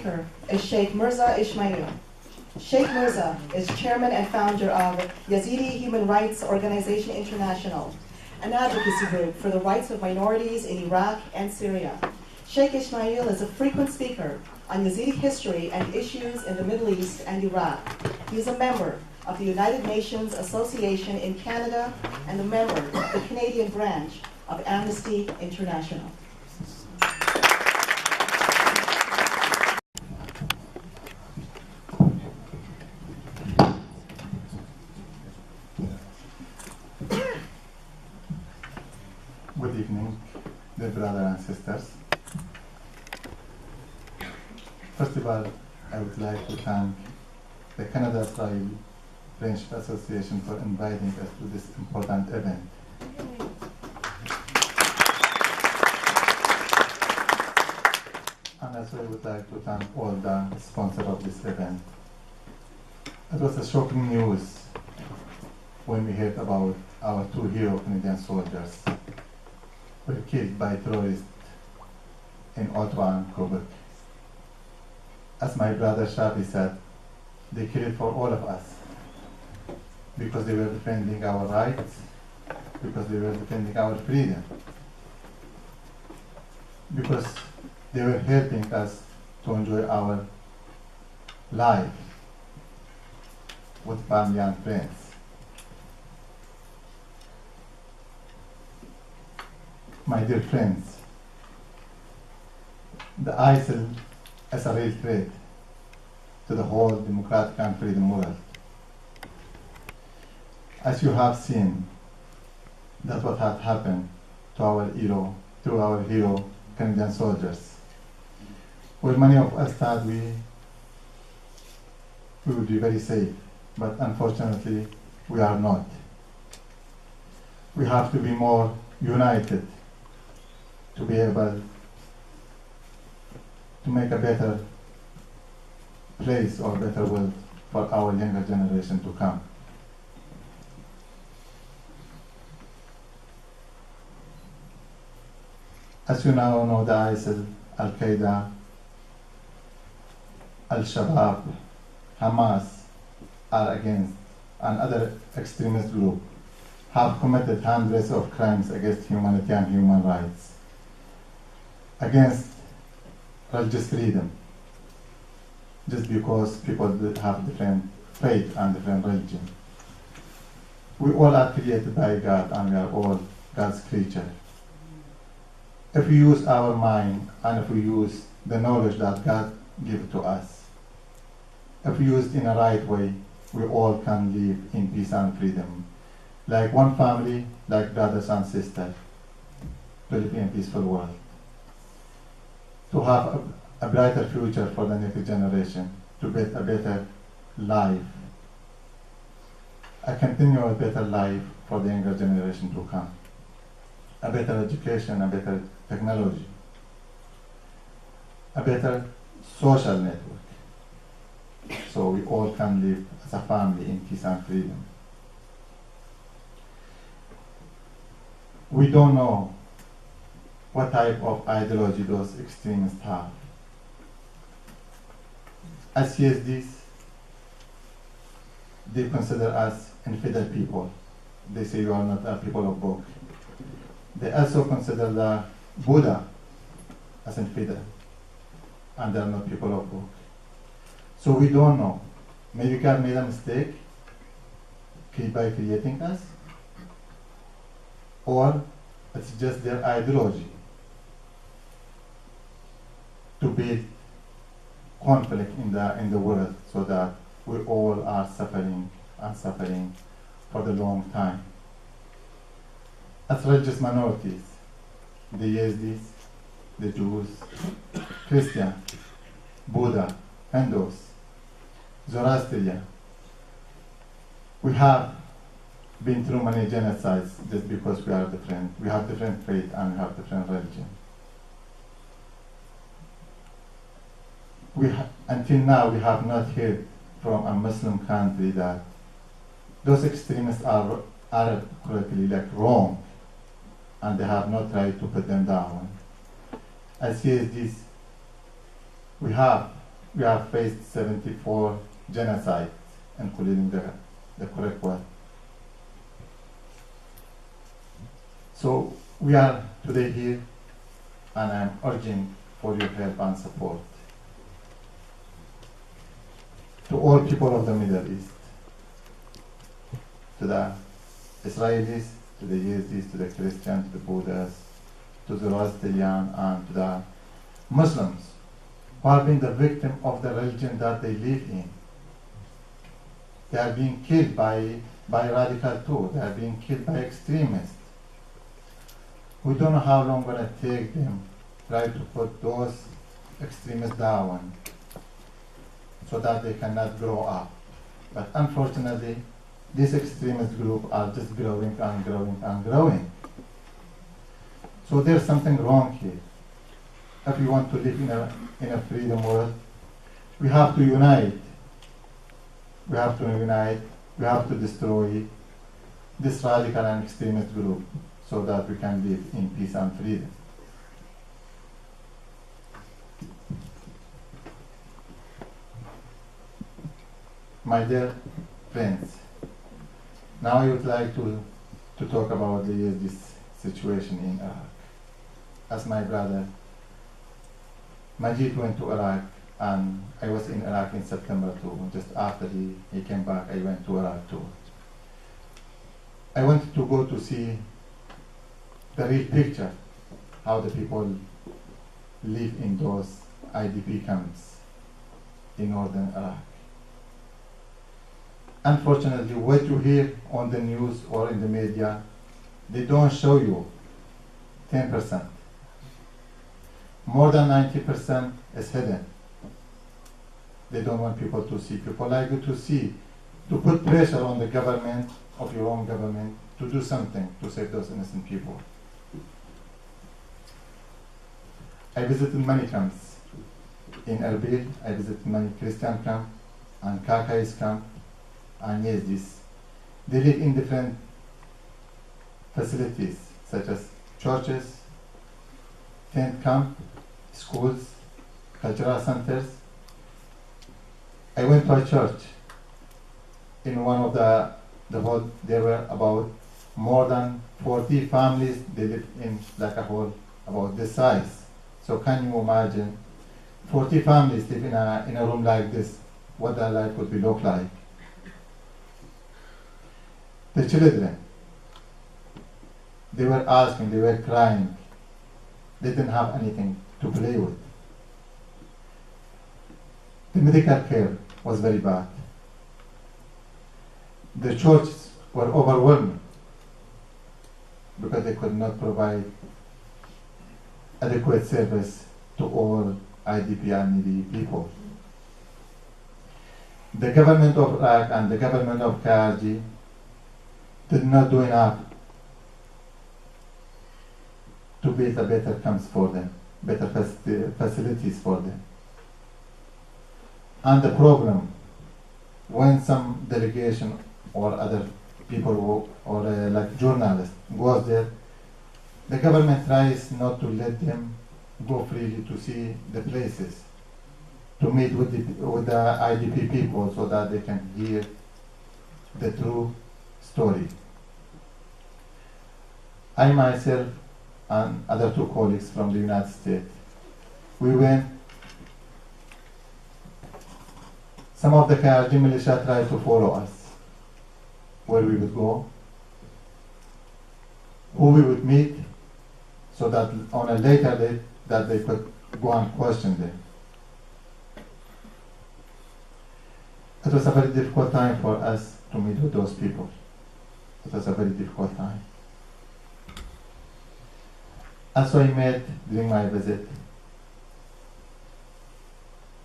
speaker is Sheikh Mirza Ismail. Sheikh Mirza is chairman and founder of Yezidi Human Rights Organization International, an advocacy group for the rights of minorities in Iraq and Syria. Sheikh Ismail is a frequent speaker on Yezidi history and issues in the Middle East and Iraq. He is a member of the United Nations Association in Canada and a member of the Canadian branch of Amnesty International. Good evening, dear brothers and sisters. First of all, I would like to thank the Canada-Israel Friendship Association for inviting us to this important event. And also I would like to thank all the sponsors of this event. It was a shocking news when we heard about our two hero Canadian soldiers were killed by terrorists in Ottawa and Quebec. As my brother Shafi said, they killed for all of us because they were defending our rights, because they were defending our freedom, because they were helping us to enjoy our life with family and friends. My dear friends, the ISIL is a real threat to the whole democratic and freedom world. As you have seen, that's what had happened to our hero Canadian soldiers. Well, many of us thought we would be very safe, but unfortunately, we are not. We have to be more united to be able to make a better place or better world for our younger generation to come. As you now know, the ISIL, Al-Qaeda, Al-Shabaab, Hamas are against, and other extremist groups have committed hundreds of crimes against humanity and human rights, against religious freedom, just because people have different faith and different religion. We all are created by God and we are all God's creatures. If we use our mind and if we use the knowledge that God gives to us, if we use it in a right way, we all can live in peace and freedom. Like one family, like brothers and sisters, to live in a peaceful world. To have a brighter future for the next generation, to build a better life, a continual better life for the younger generation to come, a better education, a better technology, a better social network, so we all can live as a family in peace and freedom. We don't know what type of ideology those extremists have. As Yezidis, they consider us infidel people. They say you are not a people of book. They also consider the Buddha as infidel, and they are not people of book. So we don't know. Maybe God made a mistake by creating us, or it's just their ideology to build conflict in the world so that we all are suffering and suffering for the long time. As religious minorities, the Yezidis, the Jews, Christians, Buddha, Hindus, Zoroastrian, we have been through many genocides just because we are different. We have different faith and we have different religion. Until now, we have not heard from a Muslim country that those extremists are correctly wrong, and they have not tried to put them down. As Yezidis, we have we have faced 74 genocides, including the correct one. So we are today here, and I'm urging for your help and support to all people of the Middle East, to the Israelis, to the Yezidis, to the Christians, to the Buddhists, to the Zoroastrian, and to the Muslims who have been the victim of the religion that they live in. They are being killed by radical too. They are being killed by extremists. We don't know how long it's going to take them try to put those extremists down so that they cannot grow up. But unfortunately, these extremist groups are just growing and growing and growing. So there's something wrong here. If we want to live in a freedom world, we have to unite. We have to unite. We have to destroy this radical and extremist group so that we can live in peace and freedom. My dear friends, now I would like to talk about this situation in Iraq. As my brother Majid went to Iraq, and I was in Iraq in September too. Just after he came back, I went to Iraq too. I wanted to go to see the real picture, how the people live in those IDP camps in northern Iraq. Unfortunately, what you hear on the news or in the media, they don't show you 10%. More than 90% is hidden. They don't want people to see. People like you to see, to put pressure on the government, of your own government, to do something to save those innocent people. I visited many camps. In Erbil, I visited many Christian camps, and Kakais camp, and Yezidis. They live in different facilities, such as churches, tent camp, schools, cultural centers. I went to a church. In one of the hall, there were about more than 40 families. They lived in like a hall about this size. So can you imagine 40 families live in a room like this? What their life would be look like? The children, they were asking, they were crying. They didn't have anything to play with. The medical care was very bad. The churches were overwhelming because they could not provide adequate service to all IDP and needy people. The government of Iraq and the government of KRG did not do enough to build a better camps for them, better facilities for them. And the problem, when some delegation or other people or like journalists goes there, the government tries not to let them go freely to see the places, to meet with the IDP people so that they can hear the true story. I myself and other two colleagues from the United States, we went. Some of the KRG militia tried to follow us, where we would go, who we would meet, so that on a later date that they could go and question them. It was a very difficult time for us to meet with those people. It was a very difficult time. Also, I met during my visit,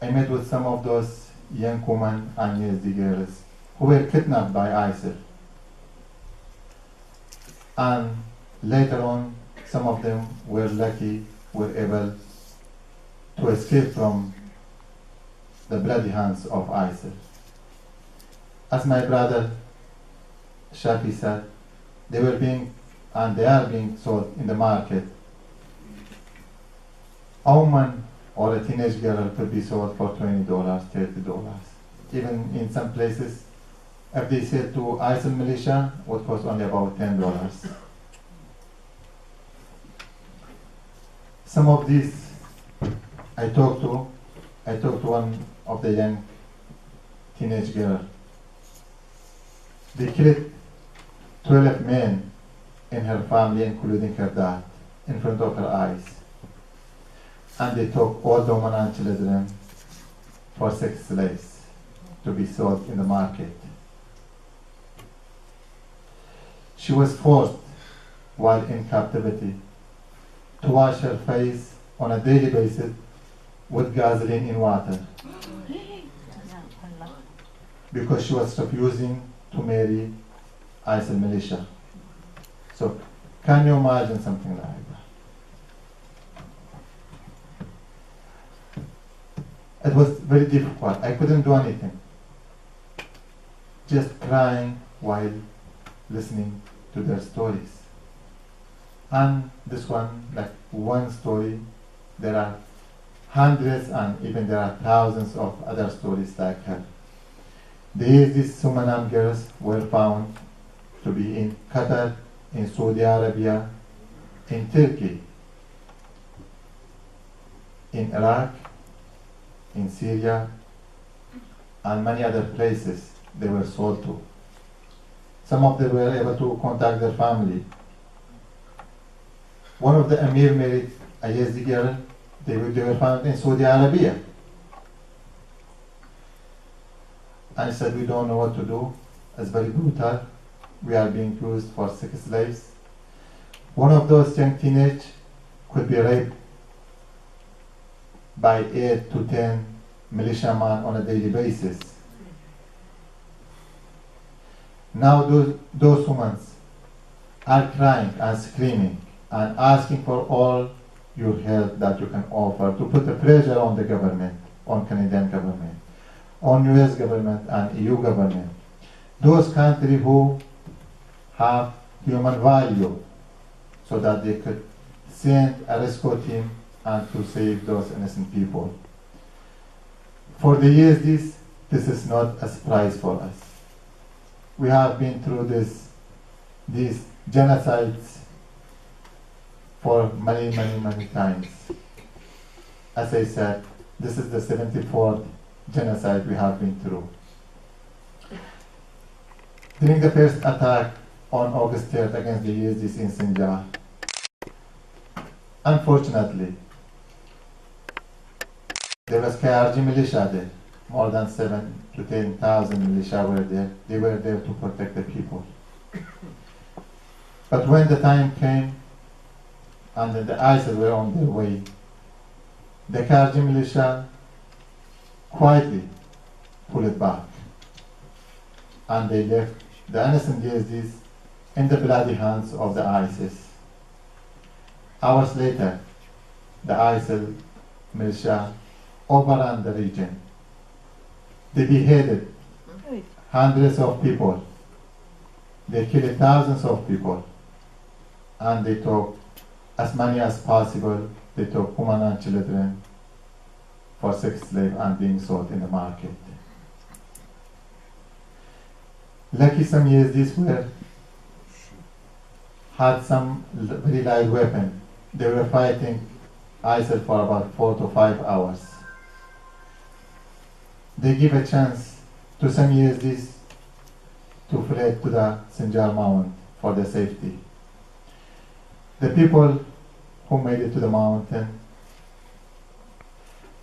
I met with some of those young women and Yazidi girls who were kidnapped by ISIL. And later on, some of them were lucky, were able to escape from the bloody hands of ISIL. As my brother Shafi said, they were being, and they are being sold in the market. A woman or a teenage girl could be sold for $20, $30. Even in some places, if they sell to ISIL militia, would cost only about $10. Some of these I talked to one of the young teenage girl. They killed 12 men in her family, including her dad, in front of her eyes. And they took all the women and children for sex slaves to be sold in the market. She was forced, while in captivity, to wash her face on a daily basis with gasoline in water because she was refusing to marry ISIL militia. So, can you imagine something like that? It was very difficult. I couldn't do anything. Just crying while listening to their stories. And this one, like one story, there are hundreds and even there are thousands of other stories like her. These Sumanam girls were found to be in Qatar, in Saudi Arabia, in Turkey, in Iraq, in Syria, and many other places they were sold to. Some of them were able to contact their family. One of the Amir married a Yezidi girl. They were found in Saudi Arabia. And he said, we don't know what to do. It's very brutal. We are being used for sex slaves. One of those young teenage could be raped by 8 to 10 militiamen on a daily basis. Now those women are crying and screaming and asking for all your help that you can offer to put the pressure on the government, on Canadian government, on US government and EU government. Those countries who have human value so that they could send a rescue team and to save those innocent people. For the Yezidis, this is not a surprise for us. We have been through these genocides for many, many, many times. As I said, this is the 74th genocide we have been through. During the first attack on August 3rd against the Yezidis in Sinjar, unfortunately, there was KRG militia there. More than 7,000 to 10,000 militia were there. They were there to protect the people. But when the time came and the ISIL were on their way, the KRG militia quietly pulled it back. And they left the innocent Yezidis in the bloody hands of the ISIS. Hours later, the ISIL militia overran the region. They beheaded hundreds of people. They killed thousands of people. And they took as many as possible. They took women and children for sex slave and being sold in the market. Lucky some Yezidis had some very light weapon. They were fighting ISIL for about 4 to 5 hours. They give a chance to some Yezidis to flee to the Sinjar mountain for their safety. The people who made it to the mountain,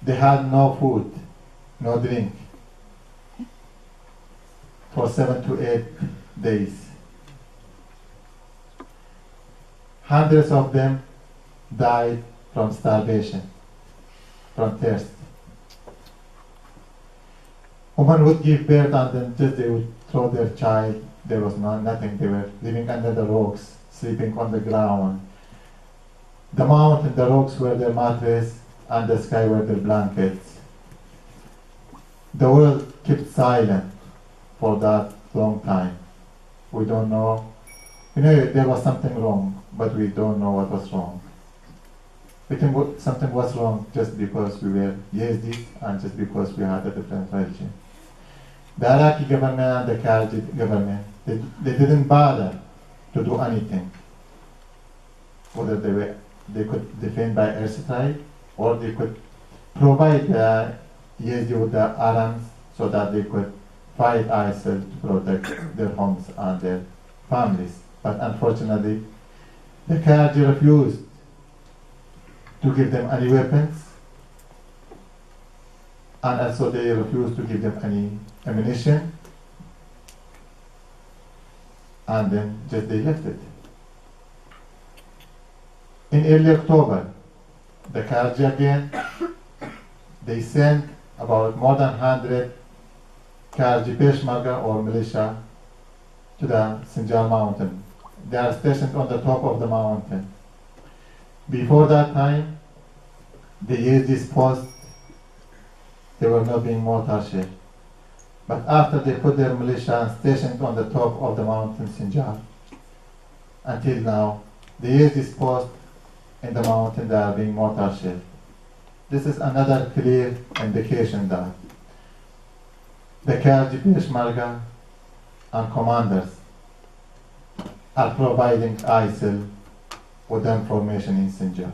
they had no food, no drink for 7 to 8 days. Hundreds of them died from starvation, from thirst. Women would give birth and then just they would throw their child. There was nothing. They were living under the rocks, sleeping on the ground. The mountain, the rocks were their mattress, and the sky were their blankets. The world kept silent for that long time. We don't know. There was something wrong, but we don't know what was wrong. we think something was wrong just because we were Yezidis and just because we had a different religion. The Iraqi government and the Khalid government, they didn't bother to do anything. Whether they could defend by airstrike or they could provide the Yezidi with the arms so that they could fight ISIL to protect their homes and their families. But unfortunately, the Khalid refused to give them any weapons, and also they refused to give them any ammunition, and then just they left it. In early October, the Kharji again, they sent about more than 100 Kharji Peshmerga or militia to the Sinjar mountain. They are stationed on the top of the mountain. Before that time, the Yezidis post, they were not being mortar shelled. But after they put their militia and stationed on the top of the mountain Sinjar, until now, the Yezidis post in the mountain, they are being mortar shelled. This is another clear indication that the Kharji Peshmerga and commanders are providing ISIL with information in Sinjar.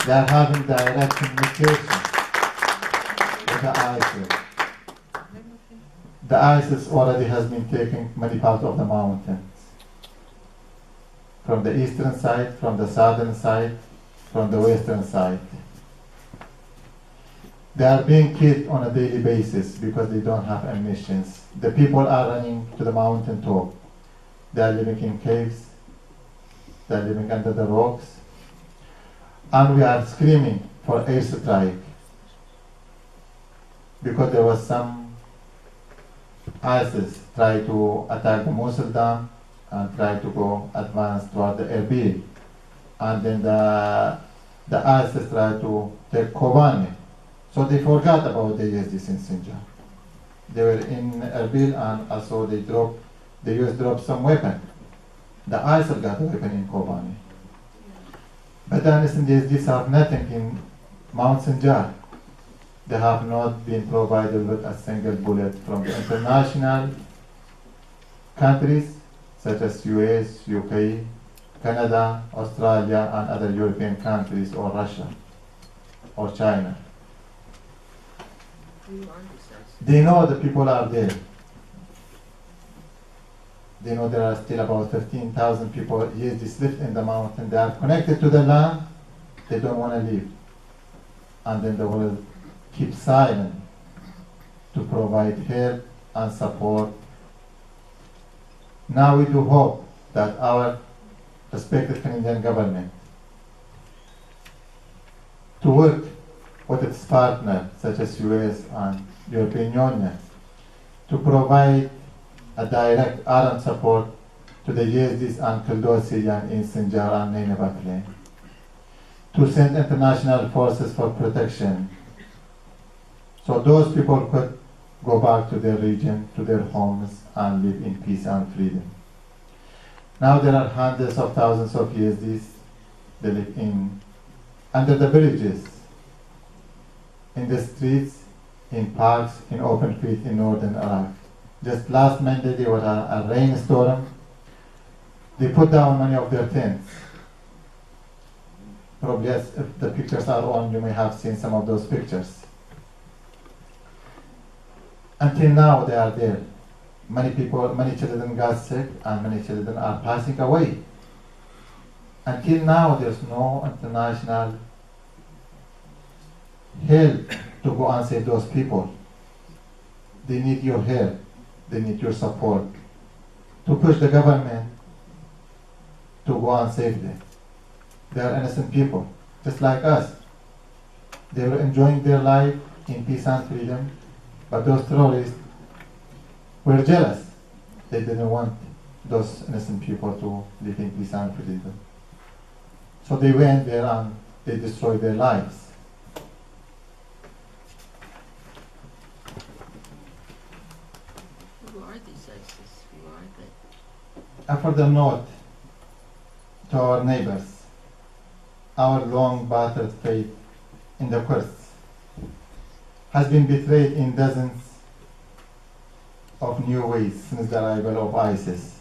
They are having direct communication with the ISIL. The ISIS already has been taking many parts of the mountains. From the eastern side, from the southern side, from the western side. They are being killed on a daily basis because they don't have ammunition. The people are running to the mountain top. They are living in caves. They are living under the rocks. And we are screaming for airstrike because there was some ISIS try to attack the Mosul Dam and try to go advance toward the Erbil. And then the ISIS tried to take Kobani. So they forgot about the Yezidis in Sinjar. They were in Erbil and also they used drop some weapon. The ISIL got a weapon in Kobani. But the Yezidis have nothing in Mount Sinjar. They have not been provided with a single bullet from the international countries such as US, UK, Canada, Australia, and other European countries, or Russia, or China. They know the people are there. They know there are still about 15,000 people, Yezidis live in the mountain. They are connected to the land. They don't want to leave. And then they will keep silent to provide help and support. Now we do hope that our respected Canadian government to work with its partners such as US and European Union to provide a direct armed support to the Yezidis and Kildosian in Sinjar and Nineveh Plain, to send international forces for protection so those people could go back to their region, to their homes, and live in peace and freedom. Now there are hundreds of thousands of Yezidis. They live under the bridges, in the streets, in parks, in open fields in northern Iraq. Just last Monday there was a rainstorm. They put down many of their tents. Probably if the pictures are on, you may have seen some of those pictures. Until now they are there. Many people, many children got sick and many children are passing away. Until now there's no international help to go and save those people. They need your help. They need your support to push the government to go and save them. They are innocent people, just like us. They were enjoying their life in peace and freedom, but those terrorists were jealous. They didn't want those innocent people to live in peace and freedom. So they went there and they destroyed their lives. Who are these ISIS? Who are they? And further north, to our neighbors, our long battered faith in the Kurds has been betrayed in dozens of new ways since the arrival of ISIS.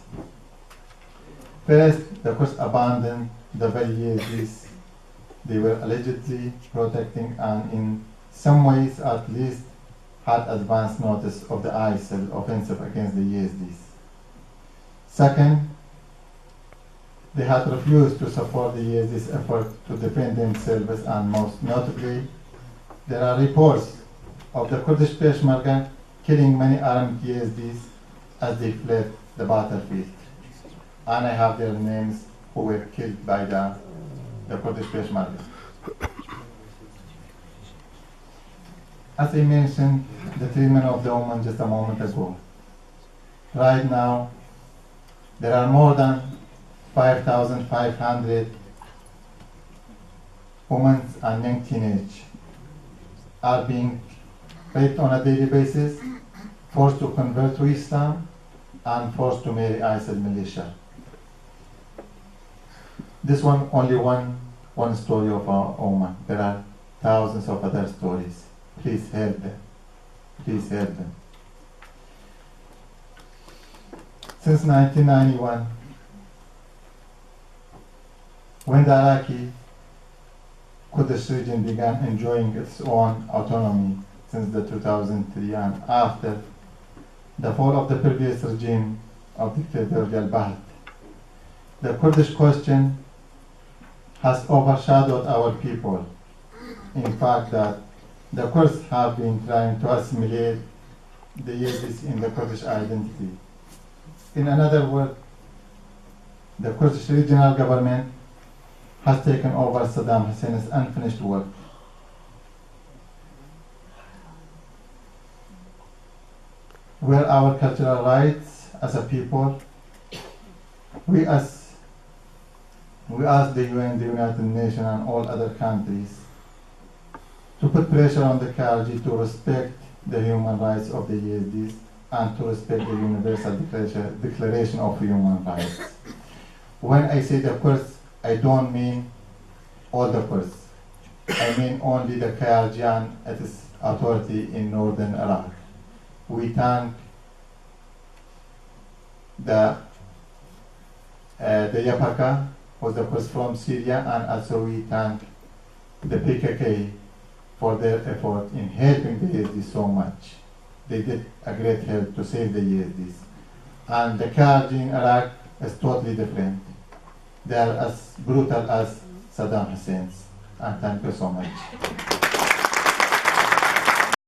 First, the Kurds abandoned the very Yezidis they were allegedly protecting, and in some ways at least had advance notice of the ISIL offensive against the Yezidis. Second, they had refused to support the Yezidis' effort to defend themselves, and most notably, there are reports of the Kurdish Peshmerga killing many armed Yezidis as they fled the battlefield. And I have their names who were killed by the Kurdish Peshmerga. As I mentioned, the treatment of the woman just a moment ago. Right now, there are more than 5,500 women and young teenagers are being raped on a daily basis, forced to convert to Islam, and forced to marry ISIL militia. This one only one story of a woman. There are thousands of other stories. Please help them. Please help them. Since 1991, when the Iraqi Kurdish region began enjoying its own autonomy since the 2003, and after the fall of the previous regime of dictator al-Bahd, the Kurdish question has overshadowed our people. In fact, that the Kurds have been trying to assimilate the Yezidis in the Kurdish identity. In another word, the Kurdish regional government has taken over Saddam Hussein's unfinished work. Where our cultural rights as a people, we ask the UN, the United Nations, and all other countries to put pressure on the clergy to respect the human rights of the Yezidis and to respect the Universal Declaration of Human Rights. When I say the Kurds, I don't mean all the Kurds. I mean only the clergy and its authority in northern Iraq. We thank the Yapaka, was the Kurds from Syria, and also we thank the PKK for their effort in helping the Yezidis so much. They did a great help to save the Yezidis. And the clergy in Iraq is totally different. They are as brutal as Saddam Hussein's. And thank you so much.